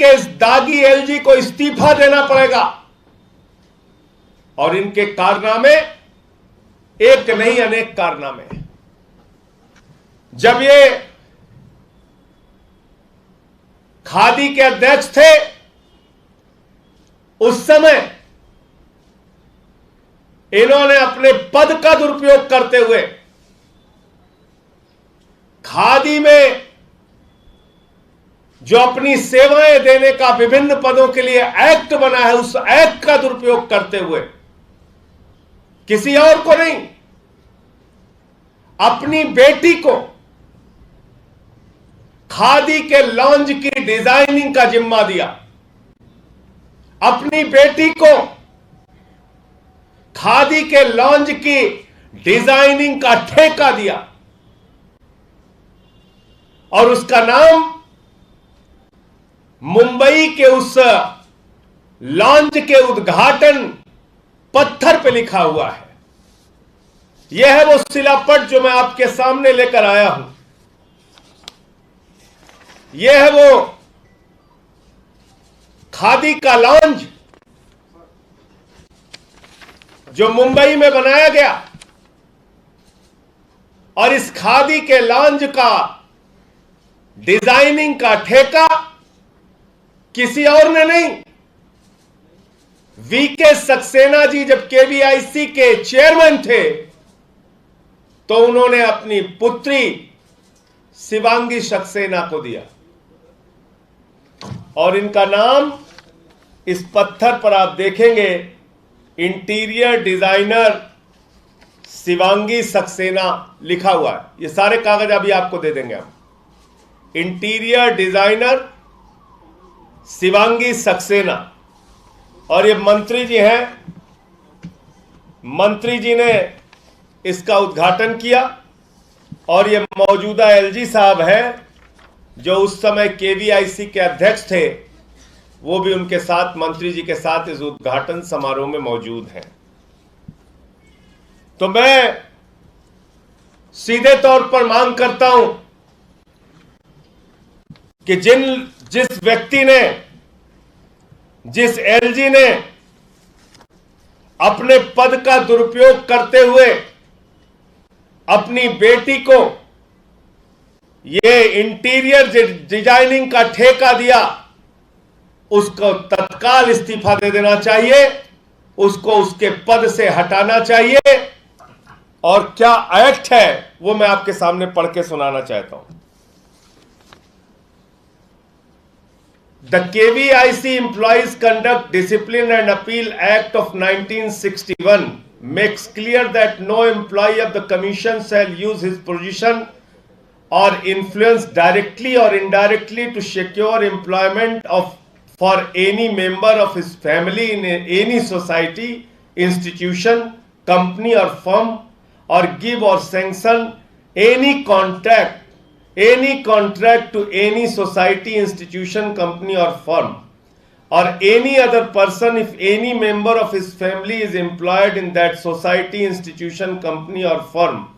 के इस दागी एलजी को इस्तीफा देना पड़ेगा। और इनके कारनामे एक नहीं अनेक कारनामे। जब ये खादी के अध्यक्ष थे उस समय इन्होंने अपने पद का दुरुपयोग करते हुए खादी में जो अपनी सेवाएं देने का विभिन्न पदों के लिए एक्ट बना है, उस एक्ट का दुरुपयोग करते हुए किसी और को नहीं, अपनी बेटी को खादी के लॉन्च की डिजाइनिंग का जिम्मा दिया, अपनी बेटी को खादी के लॉन्च की डिजाइनिंग का ठेका दिया और उसका नाम मुंबई के उस लॉन्च के उद्घाटन पत्थर पे लिखा हुआ है। यह है वो शिलापट जो मैं आपके सामने लेकर आया हूं। यह है वो खादी का लॉन्च जो मुंबई में बनाया गया और इस खादी के लॉन्च का डिजाइनिंग का ठेका किसी और ने नहीं, वीके सक्सेना जी जब केवीआईसी के चेयरमैन थे तो उन्होंने अपनी पुत्री शिवांगी सक्सेना को दिया और इनका नाम इस पत्थर पर आप देखेंगे, इंटीरियर डिजाइनर शिवांगी सक्सेना लिखा हुआ है। ये सारे कागज अभी आपको दे देंगे हम। Interior designer Shivangi Saxena. और ये मंत्री जी हैं, मंत्री जी ने इसका उद्घाटन किया और ये मौजूदा एलजी साहब हैं जो उस समय केवीआईसी के अध्यक्ष थे, वो भी उनके साथ, मंत्री जी के साथ इस उद्घाटन समारोह में मौजूद हैं। तो मैं सीधे तौर पर मांग करता हूं कि जिस व्यक्ति ने, जिस एलजी ने अपने पद का दुरुपयोग करते हुए अपनी बेटी को ये इंटीरियर डिजाइनिंग का ठेका दिया, उसको तत्काल इस्तीफा दे देना चाहिए, उसको उसके पद से हटाना चाहिए। और क्या एक्ट है वो मैं आपके सामने पढ़ के सुनाना चाहता हूं। The KVIC Employees Conduct Discipline and Appeal Act of 1961 makes clear that no employee of the Commission shall use his position or influence directly or indirectly to secure employment for any member of his family in any society, institution, company or firm, or give or sanction any contract to any society, institution, company or firm, or any other person if any member of his family is employed in that society, institution, company or firm,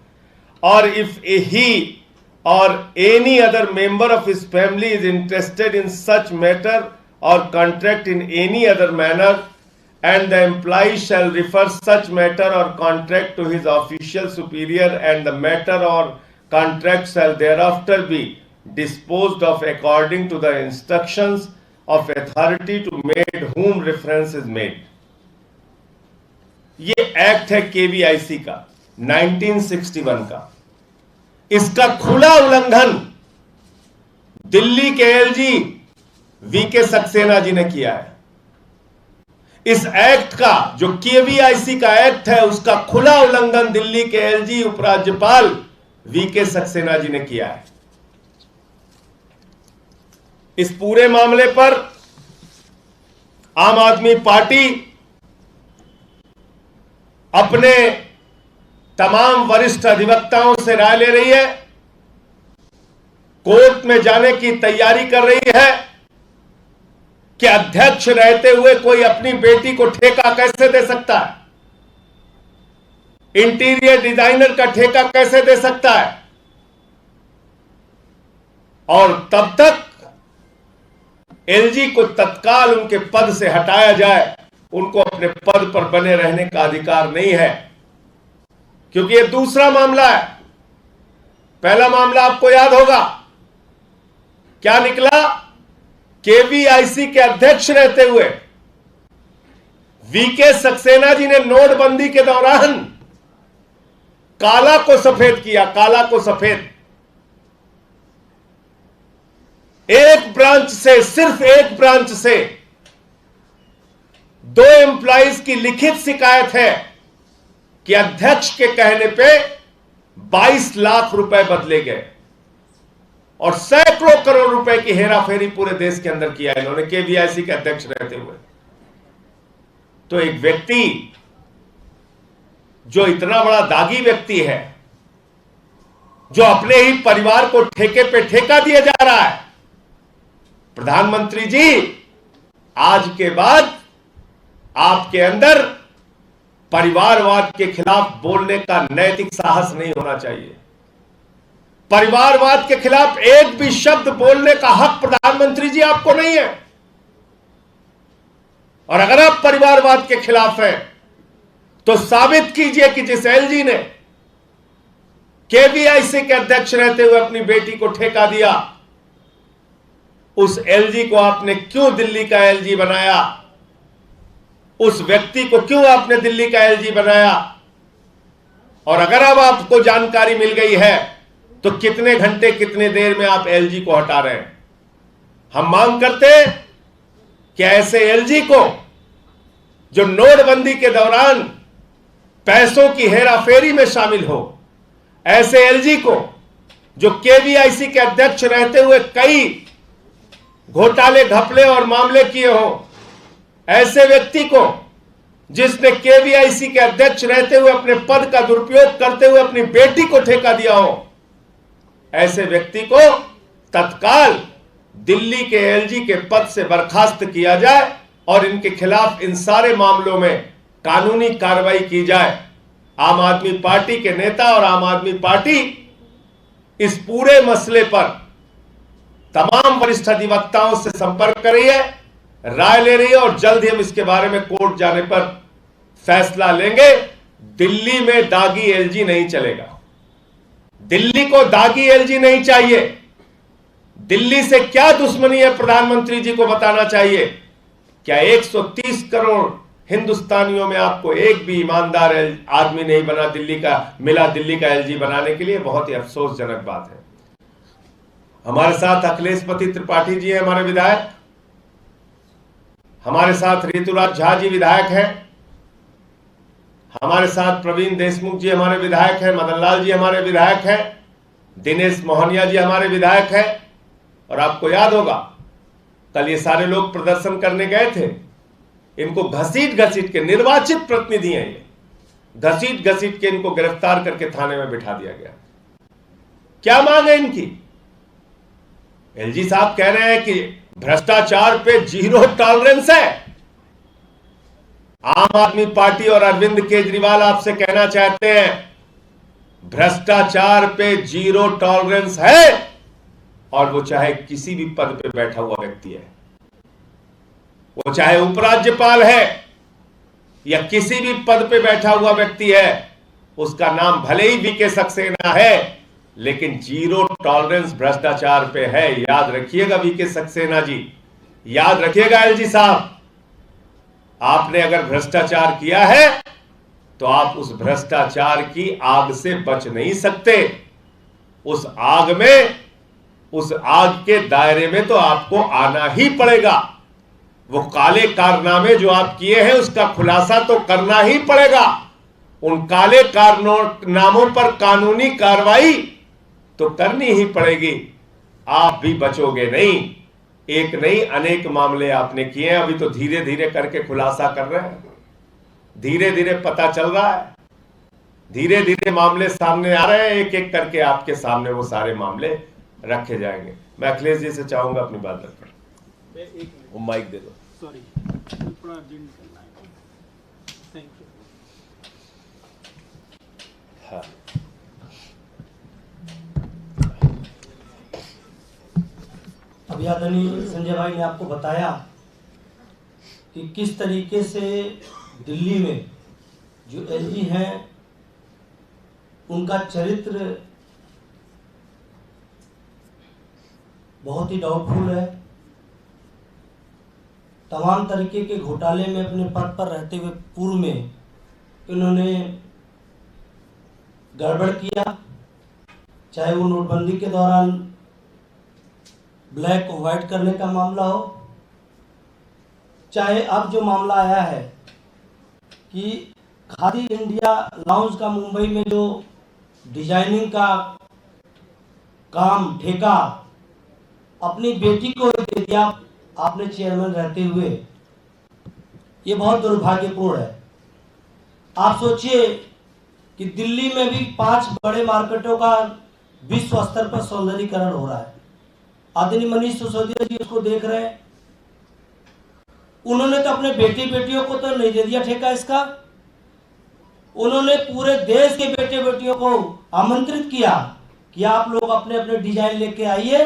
or if he or any other member of his family is interested in such matter or contract in any other manner, and the employee shall refer such matter or contract to his official superior, and the matter or contract shall thereafter be disposed of according to the instructions of authority to made whom reference is made. ये act है KVIC का 1961 का। इसका खुला उल्लंघन दिल्ली के LG VK Saxena ji ने किया है। इस एक्ट का, जो केवीआईसी का एक्ट है, उसका खुला उल्लंघन दिल्ली के एलजी उपराज्यपाल वीके सक्सेना जी ने किया है। इस पूरे मामले पर आम आदमी पार्टी अपने तमाम वरिष्ठ अधिवक्ताओं से राय ले रही है, कोर्ट में जाने की तैयारी कर रही है कि अध्यक्ष रहते हुए कोई अपनी बेटी को ठेका कैसे दे सकता है, इंटीरियर डिजाइनर का ठेका कैसे दे सकता है। और तब तक एलजी को तत्काल उनके पद से हटाया जाए। उनको अपने पद पर बने रहने का अधिकार नहीं है, क्योंकि यह दूसरा मामला है। पहला मामला आपको याद होगा क्या निकला। केवीआईसी के अध्यक्ष रहते हुए वीके सक्सेना जी ने नोटबंदी के दौरान काला को सफेद किया, काला को सफेद। एक ब्रांच से, सिर्फ एक ब्रांच से 2 एम्प्लॉइज की लिखित शिकायत है कि अध्यक्ष के कहने पे 22 लाख रुपए बदले गए और सैकड़ों करोड़ रुपए की हेराफेरी पूरे देश के अंदर किया इन्होंने केवीआईसी के अध्यक्ष रहते हुए। तो एक व्यक्ति जो इतना बड़ा दागी व्यक्ति है, जो अपने ही परिवार को ठेके पे ठेका दिया जा रहा है, प्रधानमंत्री जी आज के बाद आपके अंदर परिवारवाद के खिलाफ बोलने का नैतिक साहस नहीं होना चाहिए। परिवारवाद के खिलाफ एक भी शब्द बोलने का हक प्रधानमंत्री जी आपको नहीं है। और अगर आप परिवारवाद के खिलाफ हैं तो साबित कीजिए कि जिस एलजी ने केवीआईसी के अध्यक्ष रहते हुए अपनी बेटी को ठेका दिया, उस एलजी को आपने क्यों दिल्ली का एलजी बनाया, उस व्यक्ति को क्यों आपने दिल्ली का एलजी बनाया। और अगर अब आपको जानकारी मिल गई है तो कितने घंटे कितने देर में आप एलजी को हटा रहे हैं। हम मांग करते हैं कि ऐसे एलजी को जो नोटबंदी के दौरान पैसों की हेराफेरी में शामिल हो, ऐसे एलजी को जो केवीआईसी के अध्यक्ष रहते हुए कई घोटाले घपले और मामले किए हो, ऐसे व्यक्ति को जिसने केवीआईसी के अध्यक्ष रहते हुए अपने पद का दुरुपयोग करते हुए अपनी बेटी को ठेका दिया हो, ऐसे व्यक्ति को तत्काल दिल्ली के एलजी के पद से बर्खास्त किया जाए और इनके खिलाफ इन सारे मामलों में कानूनी कार्रवाई की जाए। आम आदमी पार्टी के नेता और आम आदमी पार्टी इस पूरे मसले पर तमाम वरिष्ठ अधिवक्ताओं से संपर्क कर रही है, राय ले रही है और जल्द ही हम इसके बारे में कोर्ट जाने पर फैसला लेंगे। दिल्ली में दागी एलजी नहीं चलेगा। दिल्ली को दागी एलजी नहीं चाहिए। दिल्ली से क्या दुश्मनी है प्रधानमंत्री जी को बताना चाहिए। क्या 130 करोड़ हिंदुस्तानियों में आपको एक भी ईमानदार आदमी नहीं बना मिला दिल्ली का एलजी बनाने के लिए? बहुत ही अफसोसजनक बात है। हमारे साथ अखिलेशपति त्रिपाठी जी हैं, हमारे विधायक। हमारे साथ ऋतुराज झा जी विधायक हैं। हमारे साथ प्रवीण देशमुख जी हमारे विधायक हैं। मदन लाल जी हमारे विधायक हैं। दिनेश मोहनिया जी हमारे विधायक हैं। और आपको याद होगा कल ये सारे लोग प्रदर्शन करने गए थे। इनको घसीट घसीट के, निर्वाचित प्रतिनिधि हैं ये, घसीट घसीट के इनको गिरफ्तार करके थाने में बिठा दिया गया। क्या मांग है इनकी? एलजी साहब कह रहे हैं कि भ्रष्टाचार पे 0 टॉलरेंस है। आम आदमी पार्टी और अरविंद केजरीवाल आपसे कहना चाहते हैं भ्रष्टाचार पे 0 टॉलरेंस है, और वो चाहे किसी भी पद पे बैठा हुआ व्यक्ति है, वो चाहे उपराज्यपाल है या किसी भी पद पे बैठा हुआ व्यक्ति है, उसका नाम भले ही वीके सक्सेना है, लेकिन 0 टॉलरेंस भ्रष्टाचार पे है। याद रखिएगा वीके सक्सेना जी, याद रखिएगा एलजी साहब, आपने अगर भ्रष्टाचार किया है तो आप उस भ्रष्टाचार की आग से बच नहीं सकते। उस आग के दायरे में तो आपको आना ही पड़ेगा। वो काले कारनामे जो आप किए हैं उसका खुलासा तो करना ही पड़ेगा। उन काले कारनामों पर कानूनी कार्रवाई तो करनी ही पड़ेगी। आप भी बचोगे नहीं। एक नहीं अनेक मामले आपने किए हैं, अभी तो धीरे धीरे करके खुलासा कर रहे हैं, धीरे धीरे पता चल रहा है, धीरे धीरे मामले सामने आ रहे हैं। एक एक करके आपके सामने वो सारे मामले रखे जाएंगे। मैं अखिलेश जी से चाहूंगा अपनी बात रखकर। वो माइक दे दो। सॉरी, थोड़ा अर्जेंट करना है। Thank you. हाँ, अभी अभी आदरणीय संजय भाई ने आपको बताया कि किस तरीके से दिल्ली में जो एलजी हैं उनका चरित्र बहुत ही डाउटफुल है। तमाम तरीके के घोटाले में अपने पद पर रहते हुए पूर्व में इन्होंने गड़बड़ किया, चाहे वो नोटबंदी के दौरान ब्लैक को व्हाइट करने का मामला हो, चाहे अब जो मामला आया है कि खादी इंडिया लाउंज का मुंबई में जो डिजाइनिंग का काम ठेका अपनी बेटी को दे दिया आपने चेयरमैन रहते हुए, ये बहुत दुर्भाग्यपूर्ण है। आप सोचिए कि दिल्ली में भी 5 बड़े मार्केटों का विश्व स्तर पर सौंदर्यीकरण हो रहा है। आदरणीय मनीष सिसोदिया जी उसको देख रहे हैं। उन्होंने तो अपने बेटी बेटियों को तो नहीं दे दिया ठेका इसका, उन्होंने पूरे देश के बेटे बेटियों को आमंत्रित किया कि आप लोग अपने अपने डिजाइन लेके आइए,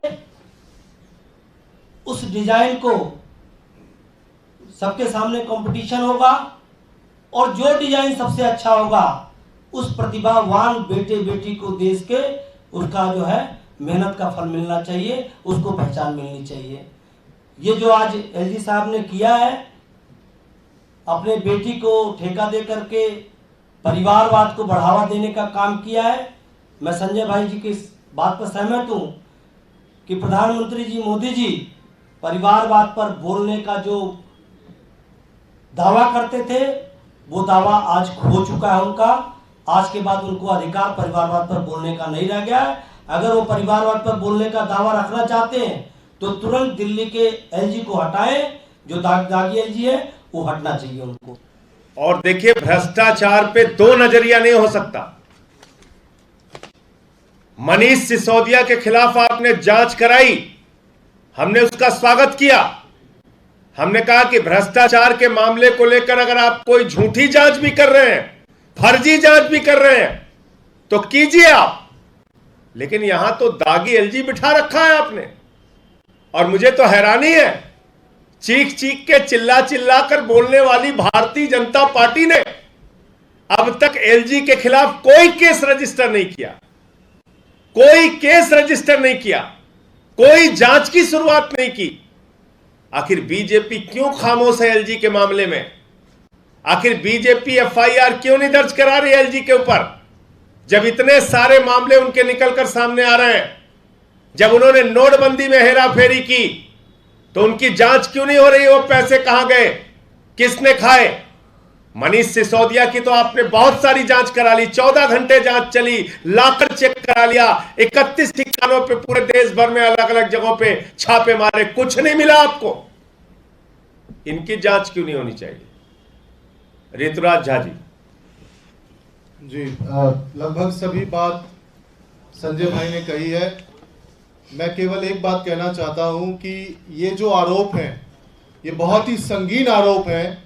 उस डिजाइन को सबके सामने कंपटीशन होगा और जो डिजाइन सबसे अच्छा होगा उस प्रतिभावान बेटे बेटी को देश के उसका जो है मेहनत का फल मिलना चाहिए, उसको पहचान मिलनी चाहिए। ये जो आज एलजी साहब ने किया है, अपने बेटी को ठेका दे करके परिवारवाद को बढ़ावा देने का काम किया है। मैं संजय भाई जी की इस बात पर सहमत हूं कि प्रधानमंत्री जी मोदी जी परिवारवाद पर बोलने का जो दावा करते थे वो दावा आज खो चुका है उनका। आज के बाद उनको अधिकार परिवारवाद पर बोलने का नहीं रह गया है। अगर वो परिवारवाद पर बोलने का दावा रखना चाहते हैं तो तुरंत दिल्ली के एलजी को हटाएं, जो दागी एलजी है वो हटना चाहिए उनको। और देखिए, भ्रष्टाचार पे दो नजरिया नहीं हो सकता। मनीष सिसोदिया के खिलाफ आपने जांच कराई, हमने उसका स्वागत किया। हमने कहा कि भ्रष्टाचार के मामले को लेकर अगर आप कोई झूठी जांच भी कर रहे हैं, फर्जी जांच भी कर रहे हैं तो कीजिए आप, लेकिन यहां तो दागी एलजी बिठा रखा है आपने। और मुझे तो हैरानी है, चीख चीख के चिल्ला चिल्ला कर बोलने वाली भारतीय जनता पार्टी ने अब तक एलजी के खिलाफ कोई केस रजिस्टर नहीं किया, कोई केस रजिस्टर नहीं किया, कोई जांच की शुरुआत नहीं की। आखिर बीजेपी क्यों खामोश है एलजी के मामले में? आखिर बीजेपी एफआईआर क्यों नहीं दर्ज करा रही एलजी के ऊपर, जब इतने सारे मामले उनके निकलकर सामने आ रहे हैं? जब उन्होंने नोटबंदी में हेरा फेरी की तो उनकी जांच क्यों नहीं हो रही? वो पैसे कहां गए, किसने खाए? मनीष सिसोदिया की तो आपने बहुत सारी जांच करा ली, 14 घंटे जांच चली, लाकर चेक करा लिया, 31 ठिकानों पे पूरे देश भर में अलग अलग जगहों पे छापे मारे, कुछ नहीं मिला आपको। इनकी जांच क्यों नहीं होनी चाहिए? ऋतुराज झा जी। जी, लगभग सभी बात संजय भाई ने कही है। मैं केवल एक बात कहना चाहता हूं कि ये जो आरोप हैं ये बहुत ही संगीन आरोप हैं।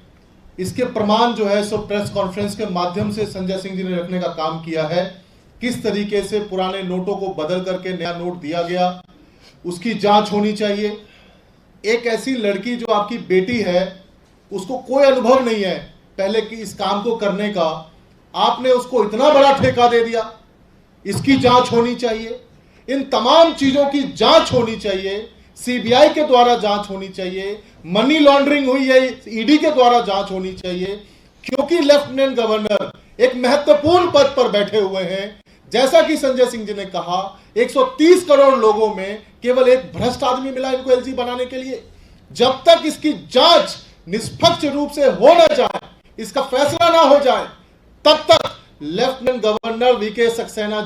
इसके प्रमाण जो है सो प्रेस कॉन्फ्रेंस के माध्यम से संजय सिंह जी ने रखने का काम किया है। किस तरीके से पुराने नोटों को बदल करके नया नोट दिया गया, उसकी जांच होनी चाहिए। एक ऐसी लड़की जो आपकी बेटी है, उसको कोई अनुभव नहीं है पहले कि इस काम को करने का, आपने उसको इतना बड़ा ठेका दे दिया, इसकी जांच होनी चाहिए। इन तमाम चीजों की जांच होनी चाहिए, सीबीआई के द्वारा जांच होनी चाहिए, मनी लॉन्ड्रिंग हुई है ईडी के द्वारा जांच होनी चाहिए, क्योंकि लेफ्टिनेंट गवर्नर एक महत्वपूर्ण पद पर बैठे हुए हैं। जैसा कि संजय सिंह जी ने कहा, 130 करोड़ लोगों में केवल एक भ्रष्ट आदमी मिला इनको एलजी बनाने के लिए। जब तक इसकी जांच निष्पक्ष रूप से हो न जाए, इसका फैसला ना हो जाए, तब तक लेफ्टिनेंट गवर्नर वीके सक्सेना